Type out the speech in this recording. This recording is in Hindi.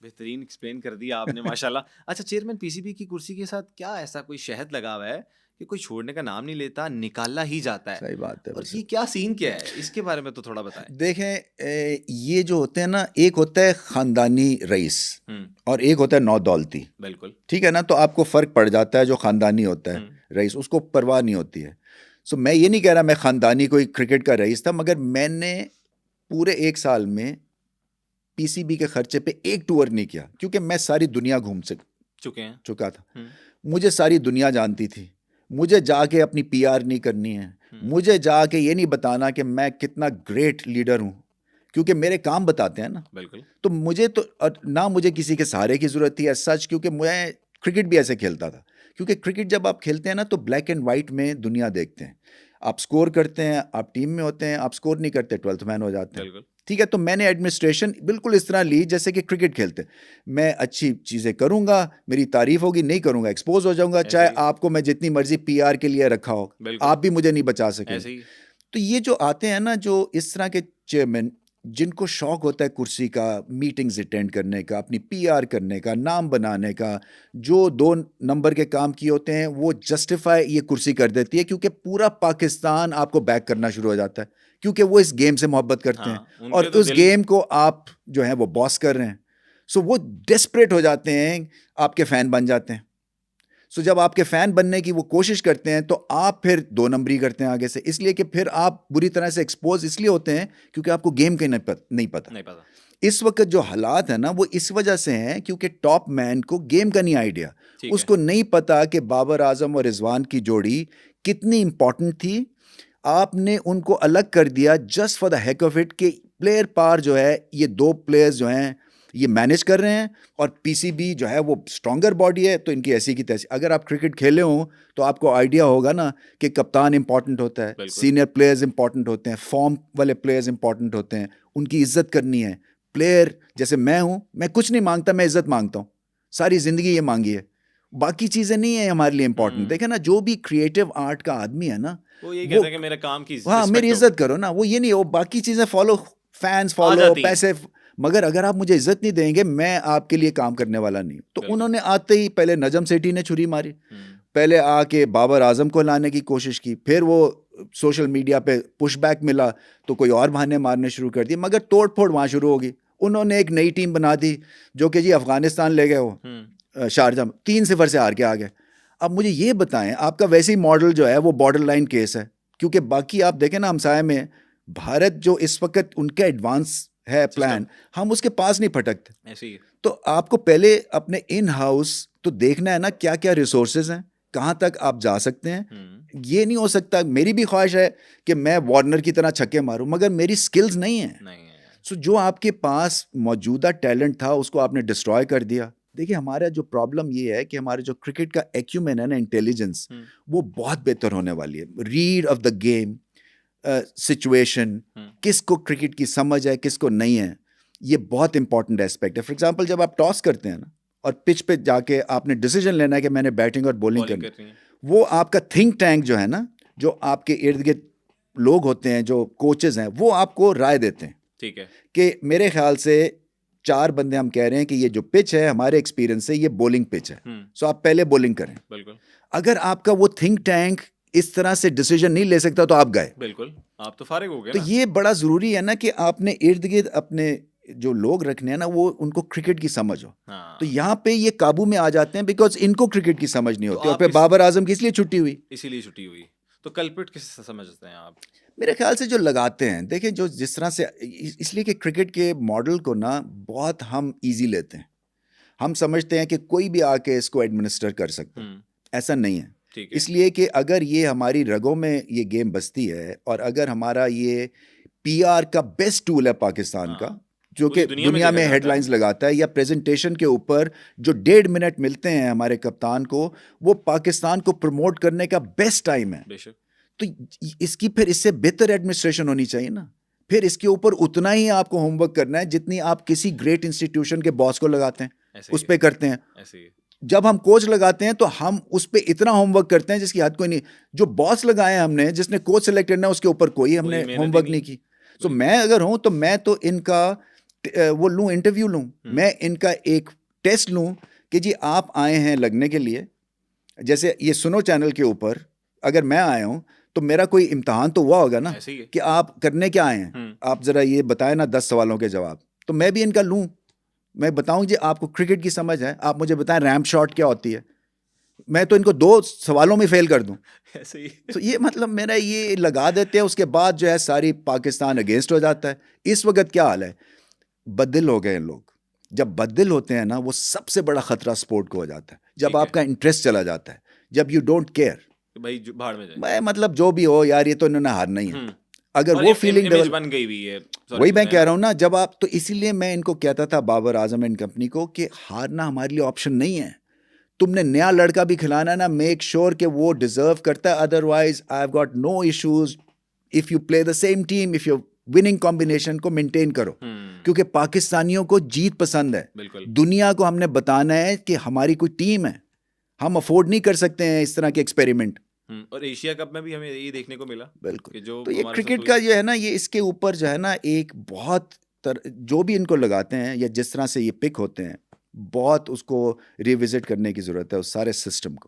बेहतरीन एक्सप्लेन कर दिया आपने माशाल्लाह। अच्छा, चेयरमैन पीसीबी की कुर्सी के साथ क्या ऐसा कोई शहद लगा हुआ है कि कोई छोड़ने का नाम नहीं लेता, निकाला ही जाता है? सही बात है और वैसे। ये क्या सीन क्या है? इसके बारे में तो थोड़ा बताएं। देखें, ये जो होते हैं ना, एक होता है ख़ानदानी रईस हम्म। और एक होता है नौदौलती। बिल्कुल। ठीक है ना, तो आपको फ़र्क पड़ जाता है। जो ख़ानदानी होता है हम्म। रईस, उसको परवाह नहीं होती है। सो मैं ये नहीं कह रहा मैं ख़ानदानी कोई क्रिकेट का रईस था, मगर मैंने पूरे 1 साल में पीसीबी के खर्चे पे एक टूर नहीं किया, क्योंकि मैं सारी दुनिया घूम चुके हैं। चुका था। हम्म। मुझे सारी दुनिया जानती थी। मुझे जाके अपनी पीआर नहीं करनी है। हम्म। मुझे जाके ये नहीं बताना कि मैं कितना ग्रेट लीडर हूँ, क्योंकि मेरे काम बताते हैं ना। बिल्कुल। तो मुझे तो ना मुझे किसी के सहारे की ज़रूरत थी सच, क्योंकि मैं क्रिकेट भी ऐसे खेलता था। क्योंकि क्रिकेट जब आप खेलते हैं ना, तो ब्लैक एंड वाइट में दुनिया देखते हैं। आप स्कोर करते हैं, आप टीम में होते हैं, आप स्कोर नहीं करते 12th मैन हो जाते हैं। बिल्कुल। ठीक है, तो मैंने एडमिनिस्ट्रेशन बिल्कुल इस तरह ली जैसे कि क्रिकेट खेलते। मैं अच्छी चीज़ें करूंगा, मेरी तारीफ होगी, नहीं करूंगा एक्सपोज हो जाऊंगा, ऐसे चाहे ही। आपको मैं जितनी मर्जी पीआर के लिए रखा हो, बिल्कुल। आप भी मुझे नहीं बचा सकेंगे। ऐसे ही। तो ये जो आते हैं ना, जो इस तरह के चेयरमैन, जिनको शौक होता है कुर्सी का, मीटिंग्स अटेंड करने का, अपनी पीआर करने का, नाम बनाने का, जो 2 नंबर के काम किए होते हैं, वो जस्टिफाई ये कुर्सी कर देती है, क्योंकि पूरा पाकिस्तान आपको बैक करना शुरू हो जाता है, क्योंकि वो इस गेम से मोहब्बत करते हैं हाँ, और उनके तो उस दिल। गेम को आप जो है वो बॉस कर रहे हैं। सो वो डेस्परेट हो जाते हैं, आपके फैन बन जाते हैं। सो जब आपके फैन बनने की वो कोशिश करते हैं, तो आप फिर 2 नंबरी करते हैं आगे से, इसलिए कि फिर आप बुरी तरह से एक्सपोज इसलिए होते हैं क्योंकि आपको गेम का नहीं पता। नहीं पता। इस वक्त जो हालात है ना, वो इस वजह से हैं क्योंकि टॉप मैन को गेम का नहीं आइडिया। ठीक है। उसको नहीं पता कि बाबर आजम और रिजवान की जोड़ी कितनी इंपॉर्टेंट थी। आपने उनको अलग कर दिया just for the heck of it, कि प्लेयर पार जो है, ये 2 प्लेयर्स जो हैं ये मैनेज कर रहे हैं, और पीसीबी जो है वो स्ट्रॉन्गर बॉडी है, तो इनकी ऐसी की तैसी। अगर आप क्रिकेट खेले हो तो आपको आइडिया होगा ना कि कप्तान इंपॉर्टेंट होता है, बिल्कुल। सीनियर प्लेयर्स इंपॉर्टेंट होते हैं, फॉर्म वाले प्लेयर्स इंपॉर्टेंट होते हैं, उनकी इज्जत करनी है। प्लेयर जैसे मैं हूं, मैं कुछ नहीं मांगता, मैं इज्जत मांगता हूं। सारी जिंदगी ये मांगी है, बाकी चीजें नहीं है हमारे लिए इंपॉर्टेंट। हम्म। देखे ना, जो भी क्रिएटिव आर्ट का आदमी है ना, वो यही वो कहते हैं कि मेरे काम की हाँ मेरी रिस्पेक्ट हो। इज्जत करो ना। वो ये नहीं, वो बाकी चीजें फॉलो, फैंस आ फॉलो, जाती हैं। पैसे मगर अगर आप मुझे इज्जत नहीं देंगे, मैं आपके लिए काम करने वाला नहीं हूं। तो बिल्कुल। उन्होंने आते ही पहले नजम सेठी ने छुरी मारी, हम्म। पहले आके बाबर आजम को लाने की कोशिश की, फिर वो सोशल मीडिया पे पुशबैक मिला तो कोई और बहाने मारने शुरू कर दिए, मगर तोड़ फोड़ वहां शुरू होगी। उन्होंने एक नई टीम बना दी, जो कि जी अफगानिस्तान ले गए वो, हम्म। शारजा में 3-0 से हार के आ गए। अब मुझे ये बताएं, आपका वैसे ही मॉडल जो है वो बॉर्डर लाइन केस है, क्योंकि बाकी आप देखें ना, हमसाय में भारत जो इस वक्त उनका एडवांस है सिस्टम। प्लान, हम उसके पास नहीं फटकते। ऐसे ही। तो आपको पहले अपने इन हाउस तो देखना है ना, क्या क्या रिसोर्सेज हैं, कहाँ तक आप जा सकते हैं। हम्म। ये नहीं हो सकता, मेरी भी ख्वाहिश है कि मैं वार्नर की तरह छक्के मारूं, मगर मेरी स्किल्स नहीं है। नहीं है। सो जो आपके पास मौजूदा टैलेंट था, उसको आपने डिस्ट्रॉय कर दिया। देखिए, हमारा जो प्रॉब्लम ये है कि हमारे जो क्रिकेट का एक्यूमेन है ना, इंटेलिजेंस, हम्म। वो बहुत बेहतर होने वाली है। Read of the game, situation, hmm. किसको क्रिकेट की समझ है, किसको नहीं है, ये बहुत इंपॉर्टेंट एस्पेक्ट है। फॉर एग्जांपल, जब आप टॉस करते हैं ना, और पिच पे जाके आपने डिसीजन लेना है कि मैंने बैटिंग और बॉलिंग बॉलिंग करनी, कर रही है। वो आपका थिंक टैंक जो है ना, जो आपके इर्द गिर्द लोग होते हैं, जो कोचेज हैं, वो आपको राय देते हैं ठीक है। कि मेरे ख्याल से 4 बंदे हम कह रहे हैं कि ये जो पिच है हमारे एक्सपीरियंस से ये बॉलिंग पिच है, हम्म। सो आप पहले बॉलिंग करें। बिल्कुल। अगर आपका वो थिंक टैंक इस तरह से डिसीजन नहीं ले सकता, तो आप गए। बिल्कुल, आप तो फारिग हो गए तो ना। ये बड़ा ज़रूरी है ना कि आपने इर्द गिर्द अपने जो लोग रखने हैं ना, वो उनको क्रिकेट की समझ हो। तो हाँ। यहाँ पे ये काबू में आ जाते हैं, बिकॉज इनको क्रिकेट की समझ नहीं तो होती, और आप फिर किस बाबर आजम की इसलिए छुट्टी हुई। इसीलिए छुट्टी हुई। तो कल्पिट किस समझते हैं आप? मेरे ख्याल से जो लगाते हैं, देखें, जो जिस तरह से इसलिए कि क्रिकेट के मॉडल को ना बहुत हम इजी लेते हैं। हम समझते हैं कि कोई भी आके इसको एडमिनिस्टर कर सकता है। ऐसा नहीं है। ठीक है। इसलिए कि अगर ये हमारी रगों में ये गेम बसती है, और अगर हमारा ये पीआर का बेस्ट टूल है पाकिस्तान का, हाँ, जो कि पूरी दुनिया में दुनिया देखा में जाता है। हेडलाइंस लगाता है, या प्रेजेंटेशन के ऊपर जो 1.5 मिनट मिलते हैं हमारे कप्तान को, वो पाकिस्तान को प्रमोट करने का बेस्ट टाइम है। बेशक। तो इसकी फिर इससे बेहतर एडमिनिस्ट्रेशन होनी चाहिए ना। फिर इसके ऊपर उतना ही आपको होमवर्क करना है जितनी आप किसी ग्रेट इंस्टीट्यूशन के बॉस को लगाते हैं, ऐसे उस ही पे करते हैं। है। ऐसे ही है। जब हम कोच लगाते हैं तो हम उस पे इतना होमवर्क करते हैं जिसकी हद कोई नहीं। जो बॉस लगाए हमने, जिसने कोच सेलेक्ट करना है, उसके ऊपर कोई हमने कोई मेहनत ही होमवर्क नहीं। नहीं की। सो बिल्कुल। मैं अगर हूं तो मैं तो इनका वो लूँ, इंटरव्यू लूँ, मैं इनका एक टेस्ट लूँ कि जी आप आए हैं लगने के लिए, जैसे ये सुनो चैनल के ऊपर अगर मैं आया हूँ तो मेरा कोई इम्तहान तो हुआ होगा ना ऐसे ही है। कि आप करने क्या आए हैं, आप ज़रा ये बताएं ना 10 सवालों के जवाब, तो मैं भी इनका लूँ, मैं बताऊँ जी आपको क्रिकेट की समझ है, आप मुझे बताएं रैम्प शॉट क्या होती है, मैं तो इनको 2 सवालों में फेल कर दूं। ऐसे ही। तो ये मतलब मेरा ये लगा देते हैं, उसके बाद जो है सारी पाकिस्तान अगेंस्ट हो जाता है। इस वक्त क्या हाल है, बददिल हो गए लोग, जब बददिल होते हैं ना वो सबसे बड़ा खतरा स्पोर्ट को हो जाता है, जब ठीक है। आपका इंटरेस्ट चला जाता है, जब यू डोंट केयर, भाई भाड़ में जाए। मैं मतलब जो भी हो यार ये तो इन्होंने हारना ही है, अगर और वो फीलिंग इमेज डेवलप, बन गई हुई है। वही मैं कह रहा हूँ ना, जब आप, तो इसीलिए मैं इनको कहता था बाबर आजम एंड कंपनी को कि हारना हमारे लिए ऑप्शन नहीं है, तुमने नया लड़का भी खिलाना ना, मेक श्योर कि वो डिजर्व करता है, otherwise I have got no issues if you play the same team, if you winning combination को मेंटेन करो, क्योंकि पाकिस्तानियों को जीत पसंद है, बिल्कुल। दुनिया को हमने बताना है कि हमारी कोई टीम है, हम अफोर्ड नहीं कर सकते हैं इस तरह के एक्सपेरिमेंट। और एशिया कप में भी हमें यही देखने को मिला बिल्कुल। कि जो तो ये हमारे साथ क्रिकेट हुई। का जो है ना, ये इसके ऊपर जो है ना एक बहुत जो भी इनको लगाते हैं या जिस तरह से ये पिक होते हैं, बहुत उसको रिविजिट करने की ज़रूरत है उस सारे सिस्टम को।